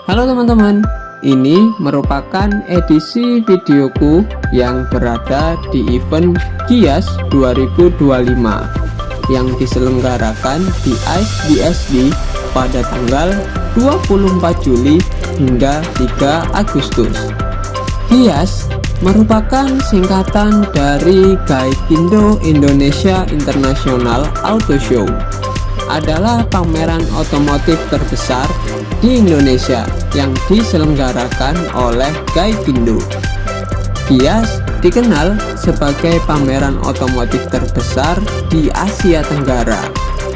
Halo teman-teman, ini merupakan edisi videoku yang berada di event Gias 2025 yang diselenggarakan di ICE BSD pada tanggal 24 Juli hingga 3 Agustus. Gias merupakan singkatan dari Gaikindo Indonesia International Auto Show, adalah pameran otomotif terbesar di Indonesia yang diselenggarakan oleh Gaikindo. Gias dikenal sebagai pameran otomotif terbesar di Asia Tenggara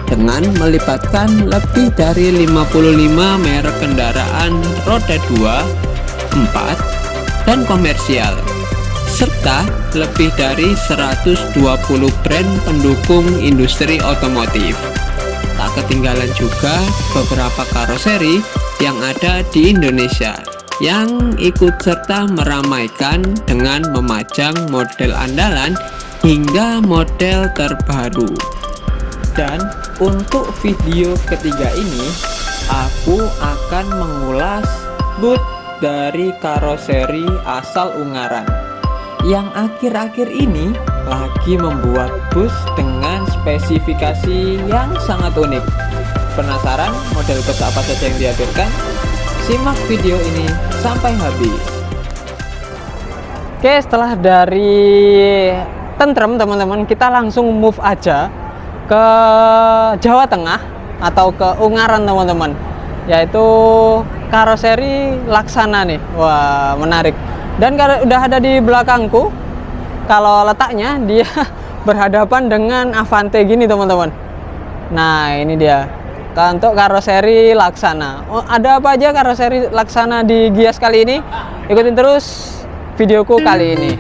dengan melibatkan lebih dari 55 merek kendaraan roda 2, 4, dan komersial, serta lebih dari 120 brand pendukung industri otomotif. Tak ketinggalan juga beberapa karoseri yang ada di Indonesia yang ikut serta meramaikan dengan memajang model andalan hingga model terbaru. Dan untuk video ketiga ini, aku akan mengulas booth dari karoseri asal Ungaran yang akhir-akhir ini lagi membuat bus dengan spesifikasi yang sangat unik. Penasaran model bus apa saja yang dihadirkan? Simak video ini sampai habis. Oke, setelah dari Tentrem teman-teman, kita langsung move aja ke Jawa Tengah atau ke Ungaran teman-teman, yaitu karoseri Laksana nih. Wah, menarik. Dan udah ada di belakangku, kalau letaknya dia berhadapan dengan Avante gini teman-teman. Nah ini dia untuk karoseri Laksana. Ada apa aja karoseri Laksana di Gias kali ini? Ikutin terus videoku kali ini.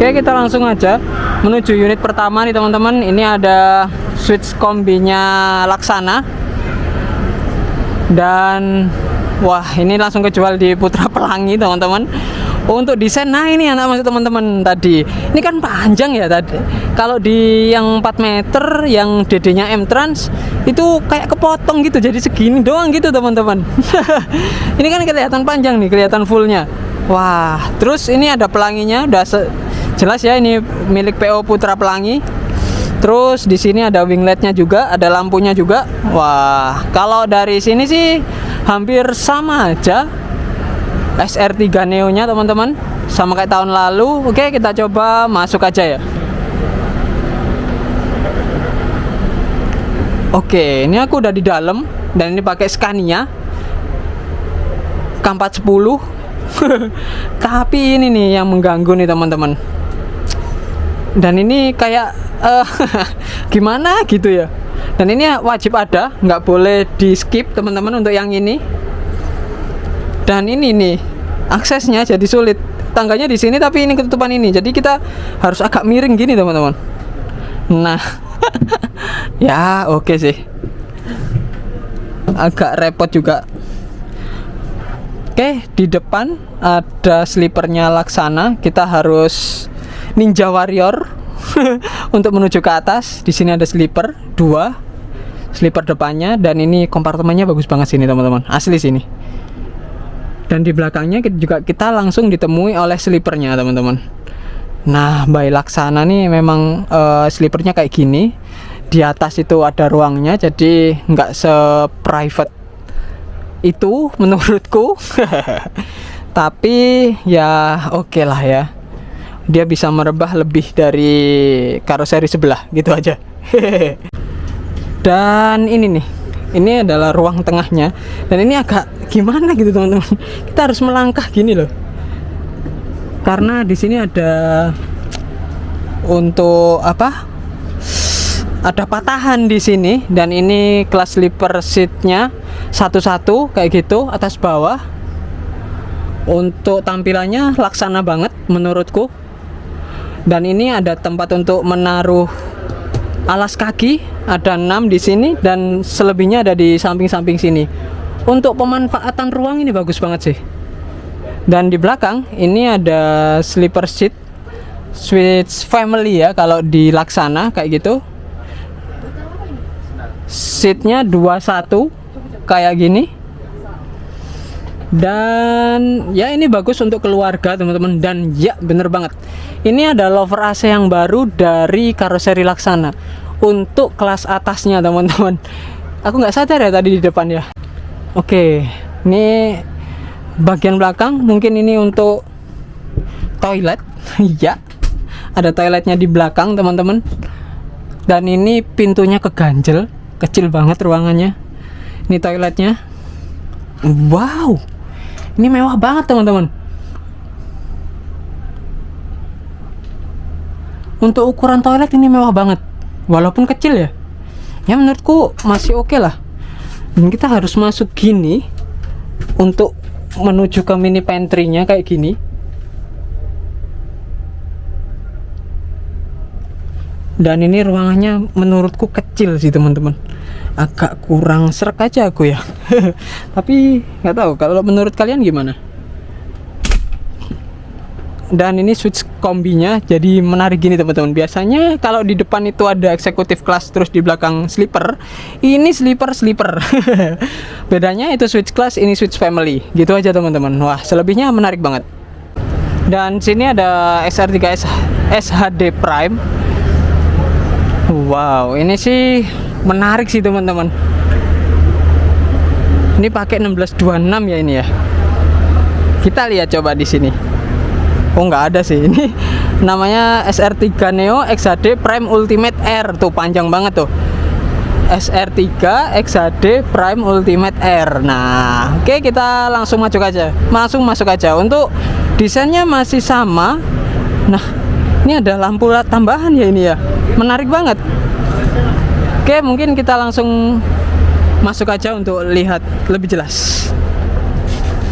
Oke, kita langsung aja menuju unit pertama nih teman-teman. Ini ada switch kombinya Laksana. Dan wah, ini langsung kejual di Putra Pelangi teman-teman. Untuk desain, nah ini anak maksud teman-teman tadi. Ini kan panjang ya tadi. Kalau di yang 4 meter yang DD-nya M-Trans itu kayak kepotong gitu, jadi segini doang gitu teman-teman. Ini kan kelihatan panjang nih, kelihatan fullnya. Wah, terus ini ada pelanginya, udah jelas ya ini milik PO Putra Pelangi. Terus di sini ada wingletnya juga, ada lampunya juga. Wah, kalau dari sini sih hampir sama aja SR3 Neo-nya teman-teman, sama kayak tahun lalu. Oke, kita coba masuk aja ya. Oke, ini aku udah di dalam dan ini pakai Scania K410. Tapi ini nih yang mengganggu nih teman-teman. Dan ini kayak gimana gitu ya. Dan ini wajib ada, nggak boleh di skip teman-teman untuk yang ini. Dan ini nih aksesnya jadi sulit. Tangganya di sini tapi ini ketutupan ini. Jadi kita harus agak miring gini teman-teman. Nah, ya oke sih. Agak repot juga. Oke, di depan ada slipernya Laksana. Kita harus Ninja Warrior untuk menuju ke atas. Di sini ada sliper 2, sliper depannya, dan ini kompartemennya bagus banget sini teman-teman. Asli sini. Dan di belakangnya kita langsung ditemui oleh slipernya teman-teman. Nah, by Laksana nih memang slipernya kayak gini. Di atas itu ada ruangnya, jadi nggak se-private itu menurutku. Tapi ya oke lah ya, dia bisa merebah lebih dari karoseri sebelah gitu aja. Dan ini nih, ini adalah ruang tengahnya, dan ini agak gimana gitu teman-teman, kita harus melangkah gini loh, karena di sini ada untuk apa, ada patahan di sini. Dan ini kelas sleeper seatnya satu-satu kayak gitu, atas bawah. Untuk tampilannya laksana banget menurutku. Dan ini ada tempat untuk menaruh alas kaki, ada 6 di sini, dan selebihnya ada di samping-samping sini. Untuk pemanfaatan ruang ini bagus banget sih. Dan di belakang ini ada sleeper seat Switch family ya, kalau di Laksana kayak gitu. Seatnya 21 kayak gini. Dan ya ini bagus untuk keluarga teman-teman. Dan ya bener banget, ini ada lover AC yang baru dari karoseri Laksana untuk kelas atasnya teman-teman. Aku nggak sadar ya tadi di depan ya. Oke, ini bagian belakang, mungkin ini untuk toilet. Ya, ada toiletnya di belakang teman-teman. Dan ini pintunya keganjel, kecil banget ruangannya. Ini toiletnya. Wow, ini mewah banget teman-teman. Untuk ukuran toilet ini mewah banget, walaupun kecil ya. Ya menurutku masih oke lah. Dan kita harus masuk gini untuk menuju ke mini pantry-nya kayak gini. Dan ini ruangannya menurutku kecil sih teman-teman, agak kurang serak aja aku ya. Tapi nggak tahu kalau menurut kalian gimana. Dan ini switch kombinya jadi menarik gini teman-teman. Biasanya kalau di depan itu ada eksekutif kelas, terus di belakang sleeper. Ini sleeper. Bedanya itu switch kelas, ini switch family. Gitu aja teman-teman. Wah, selebihnya menarik banget. Dan sini ada XR3 SHD Prime. Wow, ini sih menarik sih teman-teman. Ini pakai 1626 ya ini ya. Kita lihat coba di sini. Oh nggak ada sih, ini namanya SR3 Neo XHD Prime Ultimate R, tuh panjang banget tuh. SR3 XHD Prime Ultimate R. Nah, oke, kita langsung masuk aja. Untuk desainnya masih sama. Nah, ini ada lampu tambahan ya ini ya, menarik banget. Oke, mungkin kita langsung masuk aja untuk lihat lebih jelas.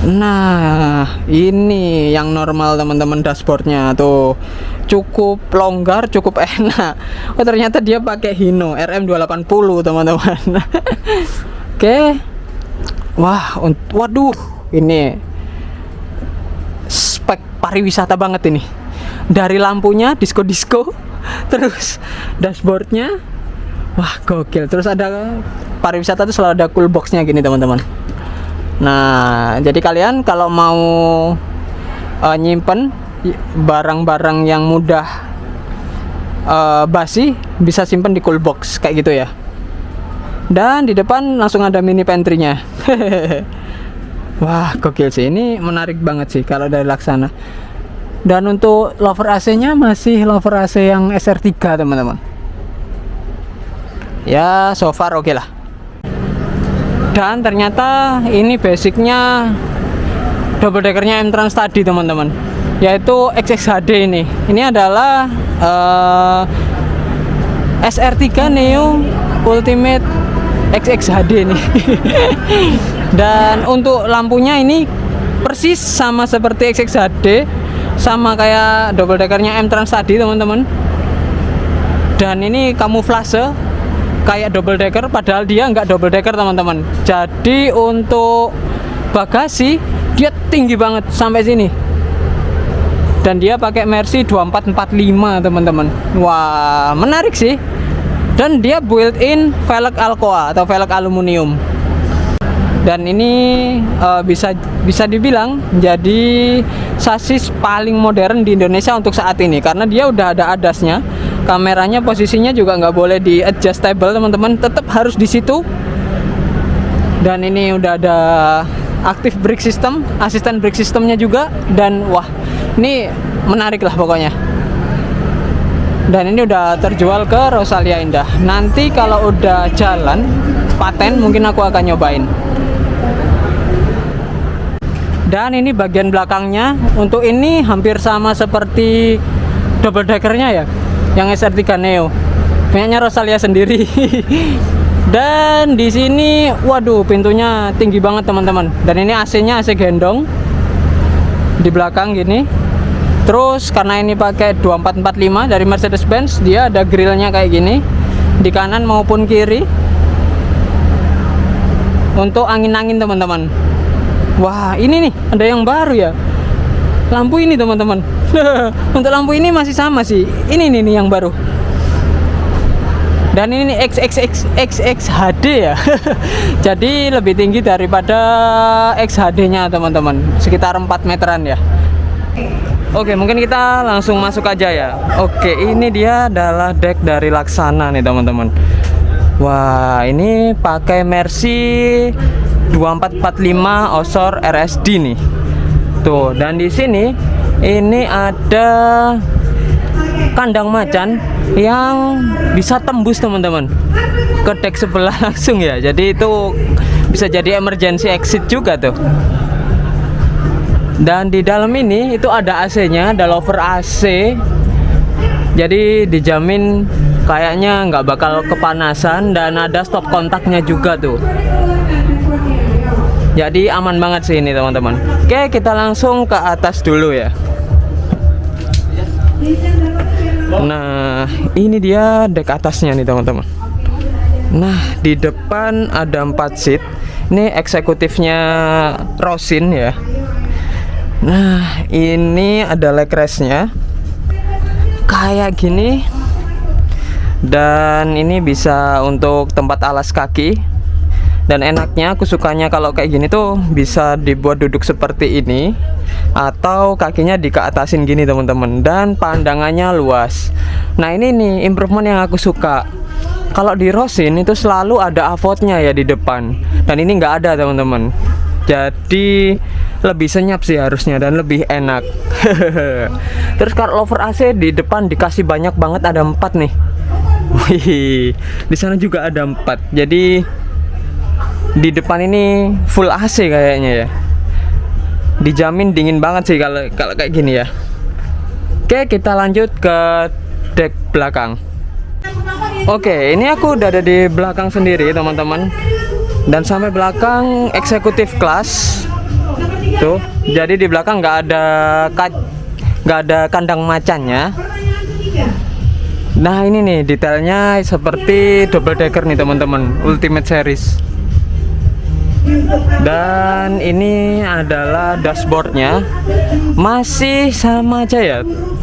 Nah, ini yang normal teman-teman, dashboardnya tuh cukup longgar, cukup enak. Oh ternyata dia pakai Hino RM280 teman-teman. Oke. Wah, waduh, ini spek pariwisata banget ini. Dari lampunya disco-disco, terus dashboardnya, wah gokil. Terus ada pariwisata tuh selalu ada cool boxnya gini teman-teman. Nah, jadi kalian kalau mau nyimpen barang-barang yang mudah basi, bisa simpen di cool box kayak gitu ya. Dan di depan langsung ada mini pantry-nya. Wah, gokil sih. Ini menarik banget sih kalau dari Laksana. Dan untuk lover AC-nya masih lover AC yang SR3 teman-teman. Ya, so far oke lah. Dan ternyata ini basicnya double deckernya M-Trans tadi teman-teman, yaitu XXHD ini. Ini adalah SR3 Neo Ultimate XXHD nih. Dan untuk lampunya ini persis sama seperti XXHD, sama kayak double deckernya M-Trans tadi teman-teman. Dan ini kamuflase kayak double decker, padahal dia nggak double decker teman-teman. Jadi untuk bagasi dia tinggi banget sampai sini. Dan dia pakai Mercy 2445 teman-teman. Wah, menarik sih. Dan dia built-in velg Alcoa atau velg aluminium. Dan ini bisa dibilang jadi sasis paling modern di Indonesia untuk saat ini, karena dia udah ada ADAS-nya. Kameranya posisinya juga nggak boleh di adjustable teman-teman, tetap harus di situ. Dan ini udah ada active brake system, asisten brake systemnya juga. Dan wah, ini menarik lah pokoknya. Dan ini udah terjual ke Rosalia Indah. Nanti kalau udah jalan paten mungkin aku akan nyobain. Dan ini bagian belakangnya. Untuk ini hampir sama seperti double deckernya ya, yang SR3 Neo. Punyanya Rosalia sendiri. Dan di sini, waduh, pintunya tinggi banget teman-teman. Dan ini AC-nya AC gendong di belakang gini. Terus karena ini pakai 2445 dari Mercedes-Benz, dia ada grillnya kayak gini di kanan maupun kiri untuk angin-angin teman-teman. Wah, ini nih ada yang baru ya, lampu ini teman-teman. Untuk lampu ini masih sama sih. Ini nih yang baru. Dan ini XXX HD ya. Jadi lebih tinggi daripada XHD nya teman-teman, sekitar 4 meteran ya. Oke, mungkin kita langsung masuk aja ya. Oke, ini dia adalah deck dari Laksana nih teman-teman. Wah, ini pakai Mercy 2445 Osor RSD nih. Tuh, dan di sini ini ada kandang macan yang bisa tembus teman-teman ke deck sebelah langsung ya. Jadi itu bisa jadi emergency exit juga tuh. Dan di dalam ini itu ada AC-nya, ada lover AC. Jadi dijamin kayaknya nggak bakal kepanasan, dan ada stop kontaknya juga tuh. Jadi aman banget sih ini teman-teman. Oke, kita langsung ke atas dulu ya. Nah, ini dia deck atasnya nih teman-teman. Nah, di depan ada 4 seat. Ini eksekutifnya Rosin ya. Nah, ini ada leg rest-nya kayak gini. Dan ini bisa untuk tempat alas kaki. Dan enaknya aku sukanya kalau kayak gini tuh bisa dibuat duduk seperti ini, atau kakinya dikeatasin gini teman-teman. Dan pandangannya luas. Nah, ini nih improvement yang aku suka. Kalau di Rosin itu selalu ada avotnya ya di depan, dan ini nggak ada teman-teman. Jadi lebih senyap sih harusnya dan lebih enak. Terus kalau lover AC di depan dikasih banyak banget, ada 4 nih. Wih, di sana juga ada 4. Jadi di depan ini full AC kayaknya ya. Dijamin dingin banget sih kalau kayak gini ya. Oke, kita lanjut ke deck belakang. Oke, ini aku udah ada di belakang sendiri teman-teman. Dan sampai belakang eksekutif kelas tuh. Jadi di belakang nggak ada kandang macannya. Nah, ini nih detailnya seperti double decker nih teman-teman, Ultimate Series. Dan ini adalah dashboardnya, masih sama aja ya.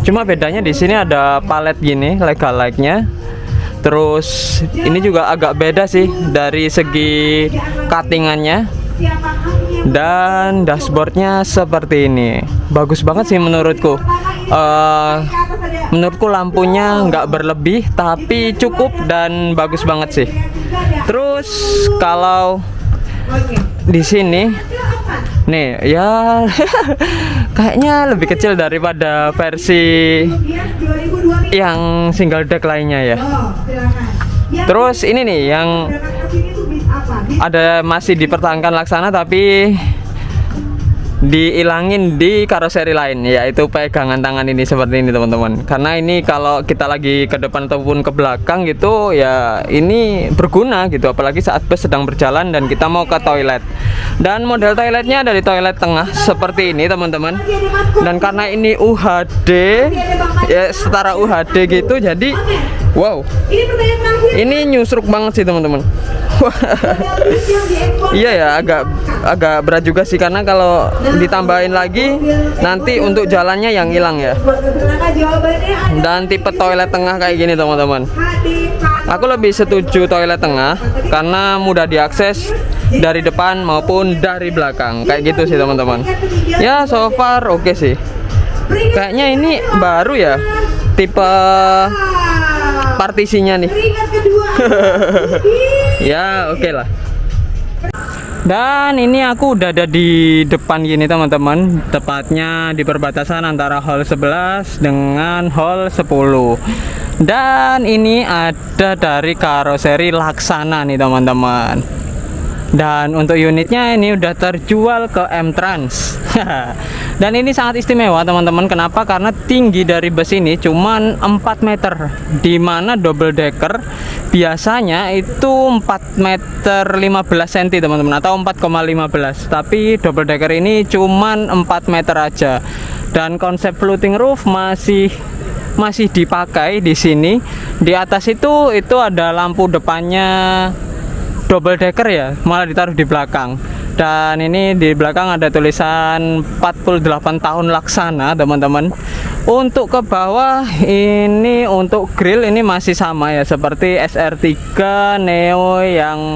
Cuma bedanya di sini ada palet gini, legal light-nya. Terus ini juga agak beda sih dari segi cuttingannya. Dan dashboardnya seperti ini, bagus banget sih menurutku. Menurutku lampunya nggak berlebih tapi cukup dan bagus banget sih. Terus kalau di sini nih ya kayaknya lebih kecil daripada versi yang single deck lainnya ya. Terus ini nih yang ada masih dipertahankan Laksana tapi diilangin di karoseri lain, yaitu pegangan tangan ini seperti ini teman-teman. Karena ini kalau kita lagi ke depan ataupun ke belakang gitu ya, ini berguna gitu, apalagi saat bus sedang berjalan dan kita mau ke toilet. Dan model toiletnya dari toilet tengah seperti ini teman-teman. Dan karena ini UHD ya, setara UHD gitu, jadi wow, ini nyusruk banget sih teman-teman. Iya ya, agak berat juga sih, karena kalau ditambahin lagi nanti untuk jalannya yang hilang ya. Dan tipe toilet tengah kayak gini teman-teman, aku lebih setuju toilet tengah karena mudah diakses dari depan maupun dari belakang kayak gitu sih teman-teman. Ya so far oke sih. Kayaknya ini baru ya tipe partisinya nih. Ya oke lah. Dan ini aku udah ada di depan gini teman-teman, tepatnya di perbatasan antara hall 11 dengan hall 10. Dan ini ada dari karoseri Laksana nih teman-teman. Dan untuk unitnya ini udah terjual ke M-Trans. Dan ini sangat istimewa teman-teman. Kenapa? Karena tinggi dari bus ini cuman 4 meter, dimana double decker biasanya itu 4 meter 15 cm teman-teman, atau 4,15. Tapi double decker ini cuman 4 meter aja. Dan konsep floating roof masih dipakai di sini. Di atas itu ada lampu depannya double decker ya, malah ditaruh di belakang. Dan ini di belakang ada tulisan 48 tahun Laksana teman-teman. Untuk ke bawah ini untuk grill ini masih sama ya, seperti SR3 Neo yang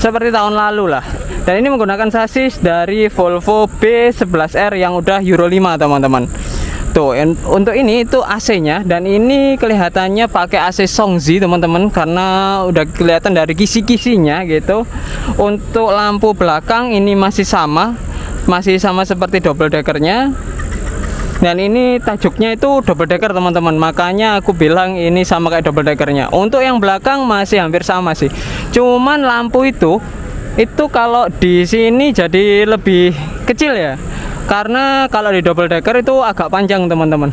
seperti tahun lalu lah. Dan ini menggunakan sasis dari Volvo B11R yang udah Euro 5 teman-teman. Tuh, untuk ini itu AC-nya, dan ini kelihatannya pakai AC Songzi teman-teman, karena udah kelihatan dari kisi-kisinya gitu. Untuk lampu belakang ini masih sama seperti double deckernya. Dan ini tajuknya itu double decker teman-teman, makanya aku bilang ini sama kayak double deckernya. Untuk yang belakang masih hampir sama sih, cuman lampu itu kalau di sini jadi lebih kecil ya, karena kalau di double decker itu agak panjang teman-teman.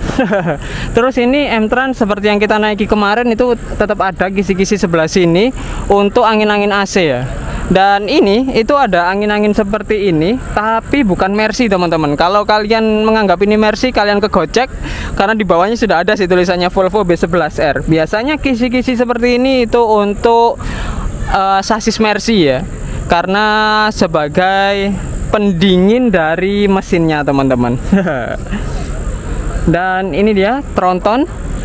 Terus ini M-Trans seperti yang kita naiki kemarin itu tetap ada kisi-kisi sebelah sini untuk angin-angin AC ya. Dan ini itu ada angin-angin seperti ini, tapi bukan Mercy teman-teman. Kalau kalian menganggap ini Mercy, kalian ke Gojek, karena di bawahnya sudah ada sih tulisannya Volvo B11R. Biasanya kisi-kisi seperti ini itu untuk sasis Mercy ya, karena sebagai pendingin dari mesinnya teman-teman. Dan ini dia tronton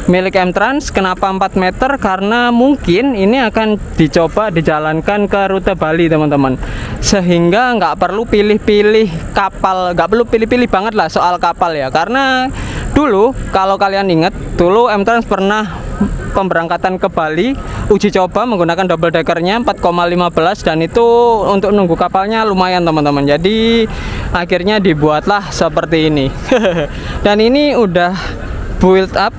milik M-Trans. Kenapa 4 meter? Karena mungkin ini akan dicoba dijalankan ke rute Bali teman-teman, sehingga nggak perlu pilih-pilih kapal, nggak perlu pilih-pilih banget lah soal kapal ya. Karena dulu kalau kalian ingat, dulu M-Trans pernah pemberangkatan ke Bali uji coba menggunakan double deckernya 4,15, dan itu untuk nunggu kapalnya lumayan teman-teman. Jadi akhirnya dibuatlah seperti ini. Dan ini udah build up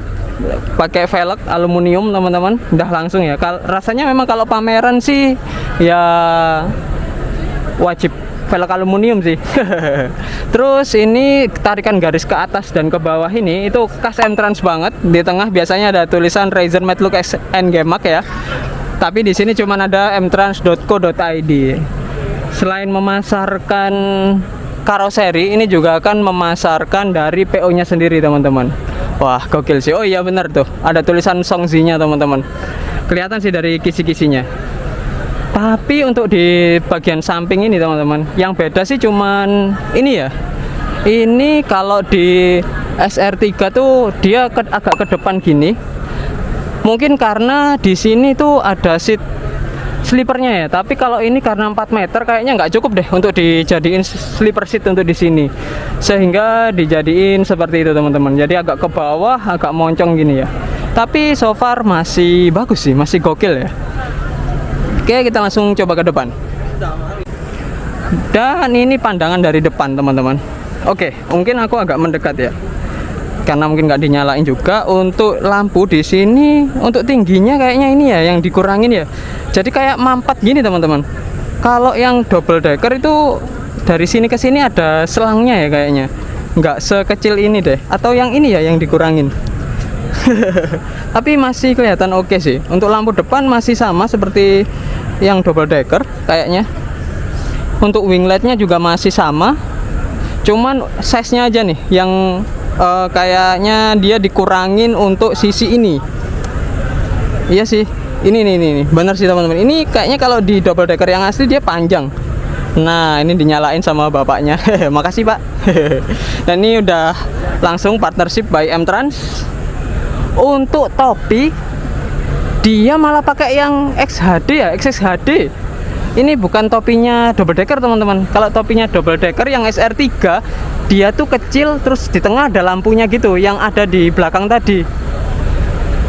pakai velg aluminium teman-teman, udah langsung ya. Rasanya memang kalau pameran sih ya wajib velg aluminium sih. Terus ini tarikan garis ke atas dan ke bawah ini itu khas M-Trans banget. Di tengah biasanya ada tulisan Razer Matlock and Gemak ya, tapi di sini cuma ada mtrans.co.id. Selain memasarkan karoseri, ini juga akan memasarkan dari PO-nya sendiri teman-teman. Wah, gokil sih. Oh iya benar tuh, ada tulisan Songzi-nya teman-teman. Kelihatan sih dari kisi-kisinya. Tapi untuk di bagian samping ini teman-teman, yang beda sih cuman ini ya. Ini kalau di SR3 tuh dia agak ke depan gini. Mungkin karena di sini tuh ada seat sleepernya ya. Tapi kalau ini karena 4 meter kayaknya nggak cukup deh untuk dijadiin sleeper seat untuk di sini. Sehingga dijadiin seperti itu teman-teman. Jadi agak ke bawah, agak moncong gini ya. Tapi so far masih bagus sih, masih gokil ya. Oke, kita langsung coba ke depan. Dan ini pandangan dari depan teman-teman. Oke, mungkin aku agak mendekat ya, karena mungkin nggak dinyalain juga. Untuk lampu di sini untuk tingginya kayaknya ini ya yang dikurangin ya. Jadi kayak mampat gini teman-teman. Kalau yang double decker itu dari sini ke sini ada selangnya ya kayaknya. Nggak sekecil ini deh. Atau yang ini ya yang dikurangin. Tapi masih kelihatan oke sih. Untuk lampu depan masih sama seperti yang double decker kayaknya. Untuk wingletnya juga masih sama. Cuman size-nya aja nih yang kayaknya dia dikurangin untuk sisi ini. Iya sih. Ini bener sih teman-teman. Ini kayaknya kalau di double decker yang asli dia panjang. Nah, ini dinyalain sama bapaknya. Makasih Pak. Dan ini udah langsung partnership by M-Trans. Untuk topi dia malah pakai yang XHD ya, XHD. Ini bukan topinya double decker teman-teman. Kalau topinya double decker yang SR3 dia tuh kecil, terus di tengah ada lampunya gitu yang ada di belakang tadi.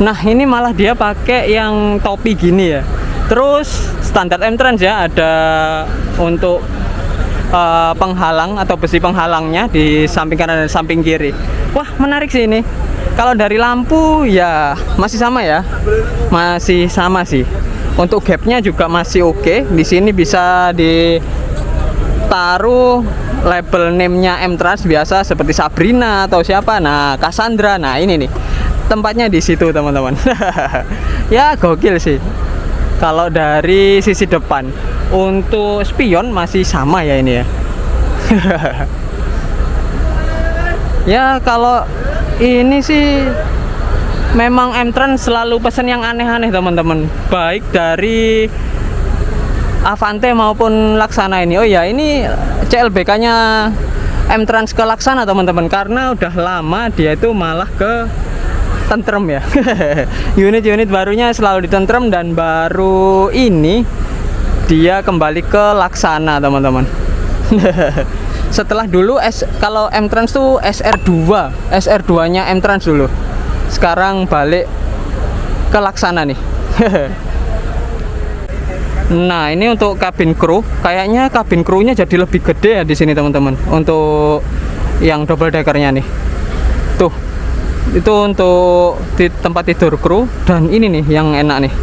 Nah, ini malah dia pakai yang topi gini ya. Terus standar M-Trans ya, ada untuk penghalang atau besi penghalangnya di samping kanan dan samping kiri. Wah, menarik sih ini. Kalau dari lampu ya masih sama ya, masih sama sih. Untuk gapnya juga masih oke. Di sini bisa ditaruh label name-nya M-Trans biasa seperti Sabrina atau siapa. Nah, Cassandra. Nah, ini nih tempatnya di situ teman-teman. Ya gokil sih. Kalau dari sisi depan, untuk spion masih sama ya ini ya. Ya kalau ini sih memang M-Trans selalu pesan yang aneh-aneh teman-teman, baik dari Avante maupun Laksana ini. Oh ya, ini CLBK-nya M-Trans ke Laksana teman-teman, karena udah lama dia itu malah ke tentrem ya. Unit-unit barunya selalu ditentrem, dan baru ini dia kembali ke Laksana teman-teman. Setelah dulu kalau M-Trans tuh SR2-nya M-Trans dulu. Sekarang balik ke Laksana nih. Nah, ini untuk kabin kru. Kayaknya kabin krunya jadi lebih gede ya di sini teman-teman. Untuk yang double deckernya nih. Tuh. Itu untuk di tempat tidur kru, dan ini nih yang enak nih.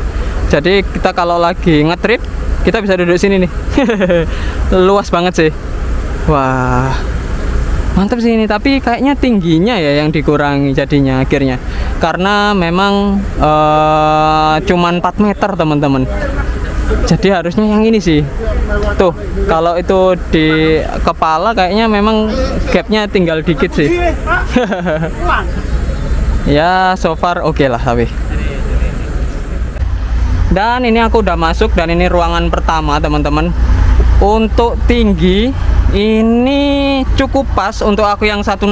Jadi kita kalau lagi ngetrip, kita bisa duduk sini nih. Luas banget sih. Wah, mantap sih ini. Tapi kayaknya tingginya ya yang dikurangi jadinya akhirnya, karena memang cuman 4 meter teman-teman. Jadi harusnya yang ini sih. Tuh, kalau itu di kepala kayaknya memang gapnya tinggal dikit sih. Ya so far oke lah tapi. Dan ini aku udah masuk, dan ini ruangan pertama teman-teman. Untuk tinggi ini cukup pas untuk aku yang 165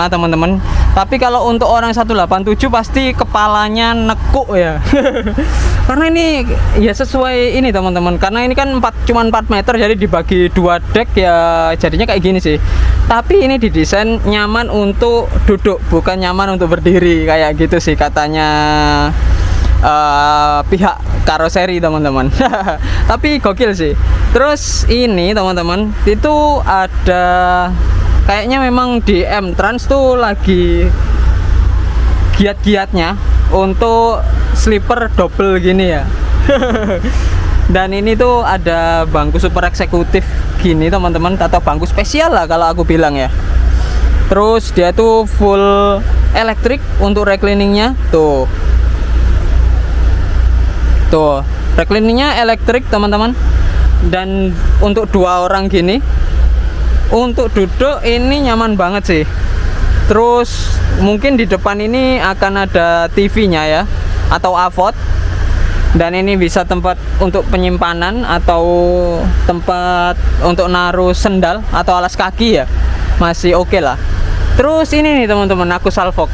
teman-teman. Tapi kalau untuk orang 187 pasti kepalanya nekuk ya. Karena ini ya sesuai ini teman-teman, karena ini kan cuman 4 meter, jadi dibagi 2 deck ya jadinya kayak gini sih. Tapi ini didesain nyaman untuk duduk, bukan nyaman untuk berdiri kayak gitu sih katanya pihak karoseri teman-teman. Tapi gokil sih. Terus ini teman-teman, itu ada kayaknya memang di M-Trans tuh lagi giat-giatnya untuk sleeper double gini ya. Dan ini tuh ada bangku super eksekutif gini teman-teman, atau bangku spesial lah kalau aku bilang ya. Terus dia tuh full elektrik untuk recliningnya. Tuh recliningnya elektrik teman-teman. Dan untuk 2 orang gini, untuk duduk ini nyaman banget sih. Terus mungkin di depan ini akan ada TV-nya ya, atau AVOD. Dan ini bisa tempat untuk penyimpanan atau tempat untuk naruh sendal atau alas kaki ya, masih oke lah. Terus ini nih teman-teman, aku salvok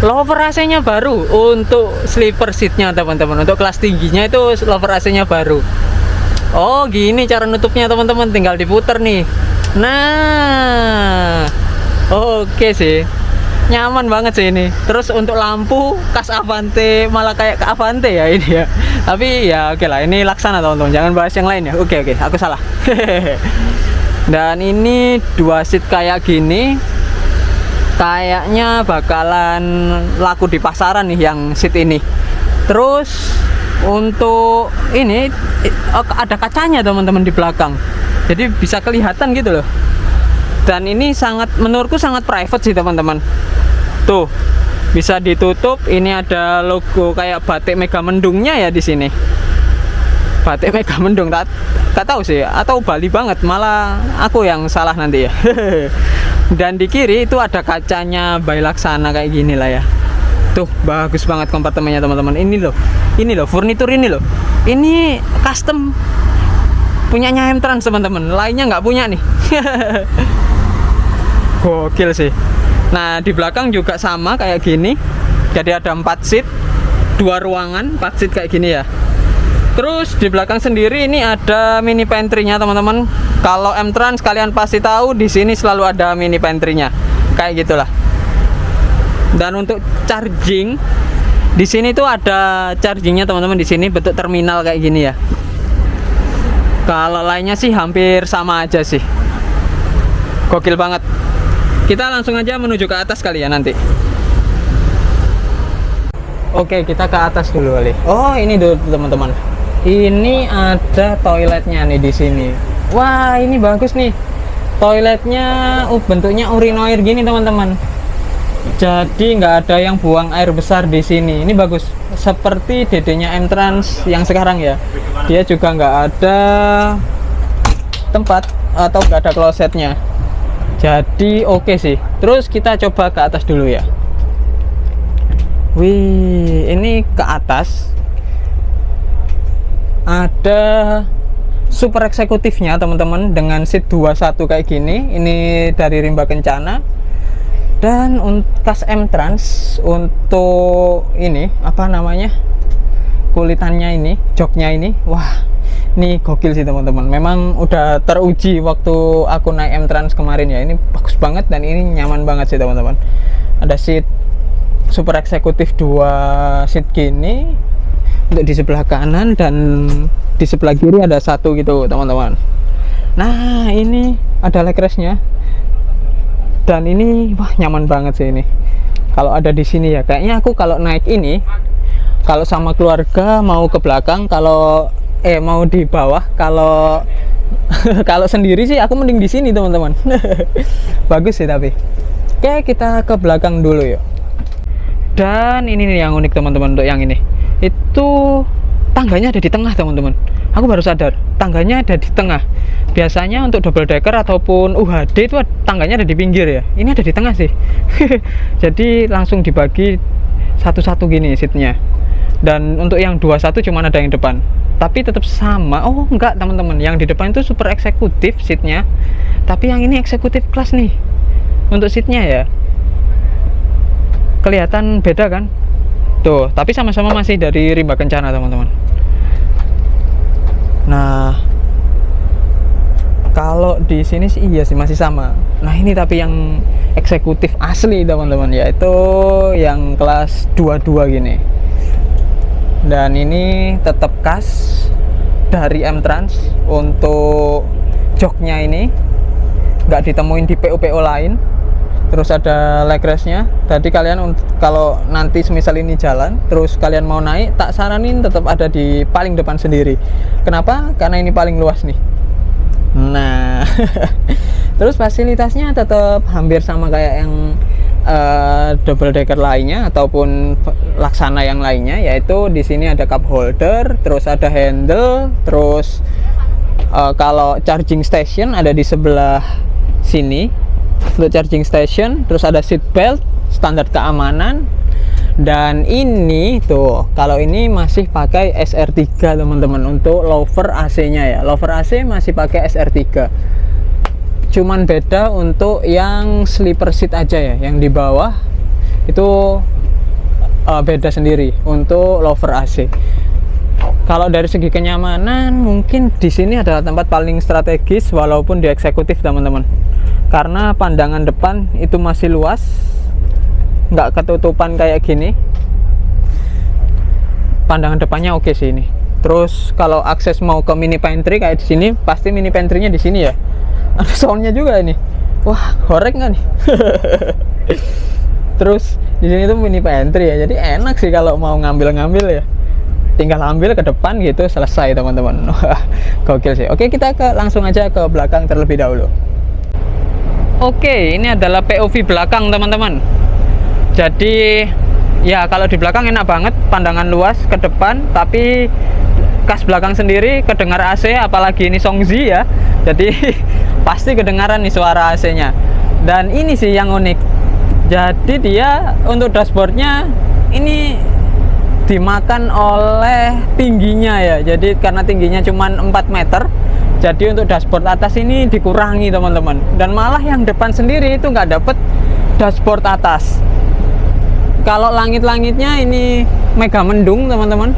lover AC-nya baru untuk sleeper seat-nya teman-teman. Untuk kelas tingginya itu lover AC-nya baru. Oh gini cara nutupnya teman-teman, tinggal diputer nih. Nah oke sih, nyaman banget sih ini. Terus untuk lampu khas Avante, malah kayak ke Avante ya ini ya. Tapi ya oke lah, ini Laksana teman-teman, jangan bahas yang lain ya. Oke aku salah. Dan ini 2 seat kayak gini kayaknya bakalan laku di pasaran nih yang seat ini. Terus untuk ini ada kacanya teman-teman di belakang, jadi bisa kelihatan gitu loh. Dan ini menurutku sangat private sih teman-teman. Tuh bisa ditutup. Ini ada logo kayak batik Megamendungnya ya di sini. Batik Megamendung, tak tahu sih, atau Bali banget, malah aku yang salah nanti ya. Dan di kiri itu ada kacanya by Laksana kayak gini lah ya. Tuh bagus banget kompartemennya teman-teman. Ini loh furnitur ini loh. Ini custom punyanya M-Trans teman-teman. Lainnya nggak punya nih. Gokil sih. Nah di belakang juga sama kayak gini. Jadi ada 4 seat, 2 ruangan, 4 seat kayak gini ya. Terus di belakang sendiri ini ada mini pantry-nya teman-teman. Kalau M-Trans kalian pasti tahu di sini selalu ada mini pantry-nya. Kayak gitulah. Dan untuk charging di sini tuh ada chargingnya teman-teman, di sini bentuk terminal kayak gini ya. Kalau lainnya sih hampir sama aja sih. Gokil banget. Kita langsung aja menuju ke atas kali ya nanti. Oke, kita ke atas dulu kali. Oh, ini dulu teman-teman. Ini ada toiletnya nih di sini. Wah, ini bagus nih. Toiletnya bentuknya urinoir gini teman-teman. Jadi nggak ada yang buang air besar di sini. Ini bagus. Seperti DD-nya M-Trans yang sekarang ya. Dia juga nggak ada tempat atau nggak ada klosetnya. Jadi oke sih. Terus kita coba ke atas dulu ya. Wih, ini ke atas ada super eksekutifnya teman-teman, dengan seat 21 kayak gini. Ini dari Rimba Kencana. Dan kas M-Trans untuk ini apa namanya, kulitannya ini, joknya ini, wah ini gokil sih teman-teman. Memang udah teruji waktu aku naik M-Trans kemarin ya. Ini bagus banget dan ini nyaman banget sih teman-teman. Ada seat super eksekutif 2 seat gini untuk di sebelah kanan, dan di sebelah kiri ada satu gitu teman-teman. Nah ini ada leg restnya. Dan ini wah nyaman banget sih ini. Kalau ada di sini ya, kayaknya aku kalau naik ini, kalau sama keluarga mau ke belakang, kalau mau di bawah, kalau kalau sendiri sih aku mending di sini teman-teman. Bagus sih tapi. Oke, kita ke belakang dulu yuk. Dan ini nih yang unik teman-teman untuk yang ini. Itu tangganya ada di tengah teman-teman. Aku baru sadar, tangganya ada di tengah. Biasanya untuk double decker ataupun UHD itu tangganya ada di pinggir ya. Ini ada di tengah sih. Jadi langsung dibagi satu-satu gini seatnya. Dan untuk yang 21 cuma ada yang depan. Tapi tetap sama. Oh enggak teman-teman, yang di depan itu super eksekutif seatnya. Tapi yang ini eksekutif kelas nih. Untuk seatnya ya. Kelihatan beda kan? Tuh, tapi sama-sama masih dari Rimba Kencana teman-teman. Nah, kalau di sini sih iya sih masih sama. Nah ini tapi yang eksekutif asli teman-teman, yaitu yang kelas 22 gini. Dan ini tetap khas dari M-Trans. Untuk joknya ini nggak ditemuin di PO-PO lain. Terus ada leg restnya. Tadi kalian kalau nanti semisal ini jalan terus kalian mau naik, tak saranin tetap ada di paling depan sendiri. Kenapa? Karena ini paling luas nih. Nah, terus fasilitasnya tetap hampir sama kayak yang double decker lainnya ataupun Laksana yang lainnya, yaitu di sini ada cup holder, terus ada handle, terus kalau charging station ada di sebelah sini untuk charging station, terus ada seat belt standar keamanan. Dan ini tuh, kalau ini masih pakai SR3 teman-teman untuk lover AC-nya ya. Lover AC masih pakai SR3. Cuman beda untuk yang sleeper seat aja ya, yang di bawah itu beda sendiri untuk lover AC. Kalau dari segi kenyamanan mungkin di sini adalah tempat paling strategis walaupun di eksekutif teman-teman. Karena pandangan depan itu masih luas, nggak ketutupan kayak gini. Pandangan depannya oke sih ini. Terus kalau akses mau ke mini pantry kayak di sini, pasti mini pantry-nya di sini ya. Ada soundnya juga ini. Wah, horek nggak nih? Terus di sini tuh mini pantry ya, jadi enak sih kalau mau ngambil-ngambil ya. Tinggal ambil ke depan gitu, selesai teman-teman. Gokil sih. Oke, kita langsung aja ke belakang terlebih dahulu. Oke, ini adalah POV belakang teman-teman. Jadi ya kalau di belakang enak banget, pandangan luas ke depan, tapi kas belakang sendiri kedengar AC, apalagi ini Songzi ya. Jadi pasti kedengaran nih suara AC-nya. Dan ini sih yang unik. Jadi dia untuk dashboardnya ini dimakan oleh tingginya ya. Jadi karena tingginya cuma 4 meter, jadi untuk dashboard atas ini dikurangi teman-teman. Dan malah yang depan sendiri itu nggak dapet dashboard atas. Kalau langit-langitnya ini mega mendung teman-teman.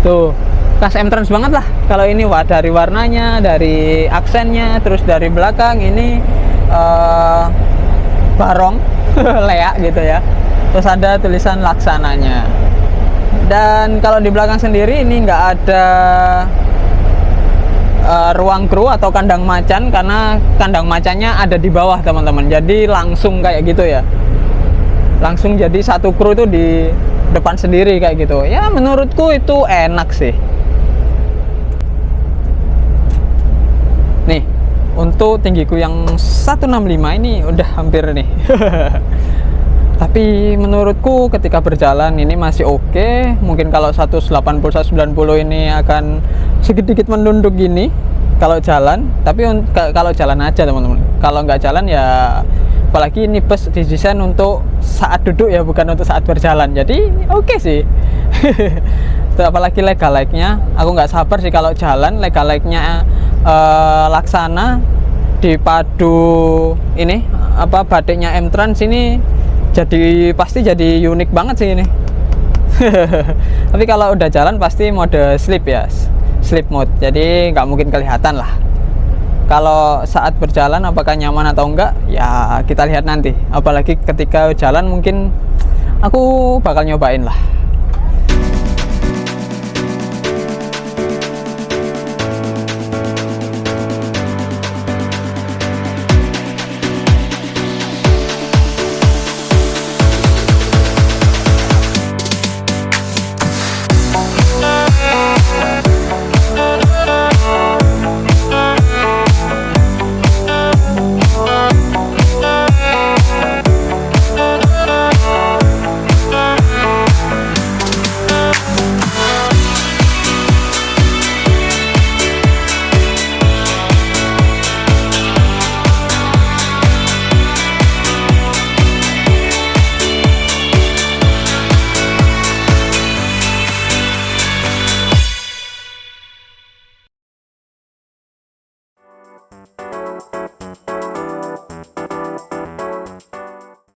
Tuh, kas M-Trans banget lah. Kalau ini wah, dari warnanya, dari aksennya, terus dari belakang ini barong leak gitu ya. Terus ada tulisan Laksananya. Dan kalau di belakang sendiri ini nggak ada ruang kru atau kandang macan, karena kandang macannya ada di bawah teman-teman, jadi langsung kayak gitu ya, langsung jadi satu kru itu di depan sendiri kayak gitu ya. Menurutku itu enak sih. Nih untuk tinggiku yang 165 ini udah hampir nih tapi menurutku ketika berjalan ini masih oke. Mungkin kalau 180 190 ini akan sedikit menunduk gini kalau jalan, tapi kalau jalan aja teman-teman. Kalau nggak jalan ya, apalagi ini bus didesain untuk saat duduk ya, bukan untuk saat berjalan, jadi oke sih. Apalagi lega-legnya, aku nggak sabar sih kalau jalan. Lega-legnya Laksana dipadu ini apa batiknya M-Trans ini, jadi pasti jadi unik banget sih ini. Tapi kalau udah jalan pasti mode sleep ya, sleep mode, jadi nggak mungkin kelihatan lah. Kalau saat berjalan apakah nyaman atau enggak ya kita lihat nanti. Apalagi ketika jalan mungkin aku bakal nyobain lah.